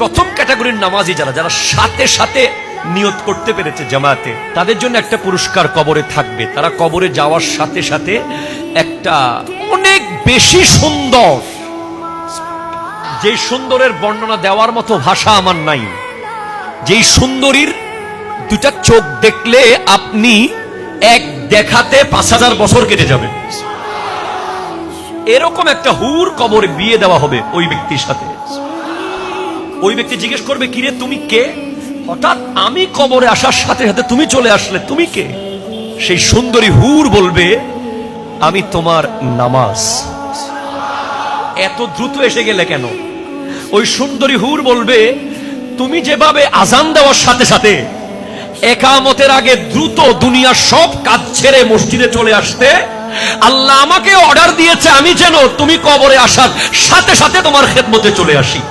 প্রথম ক্যাটাগরির নামাজি যারা যারা সাথে সাথে নিয়ত করতে পেরেছে জামাতে, তাদের জন্য একটা পুরস্কার কবরে থাকবে। তারা কবরে যাওয়ার সাথে সাথে একটা অনেক বেশি সুন্দর, যে সুন্দরের বর্ণনা দেওয়ার মতো ভাষা আমার নাই, যেই সুন্দরীর দুটা চোখ দেখলে আপনি এক দেখাতে 5000 বছর কেটে যাবে, এরকম একটা হুর কবরে বিয়ে দেওয়া হবে ওই ব্যক্তির সাথে। ওই ব্যক্তি জিজ্ঞেস করবে, কিরে তুমি কে? হঠাৎ আমি কবরে আসার সাথে সাথে তুমি চলে আসলে, তুমি কে? সেই সুন্দরী হুর বলবে, আমি তোমার নামাজ। এত দ্রুত এসে গেলে কেন? ওই সুন্দরী হুর বলবে, তুমি যেভাবে আজান দেওয়ার সাথে সাথে একামতের আগে দ্রুত দুনিয়ার সব কাজ ছেড়ে মসজিদে চলে আসতে, আল্লাহ আমাকে অর্ডার দিয়েছে আমি যেন তুমি কবরে আসার সাথে সাথে তোমার খেদমতে চলে আসি।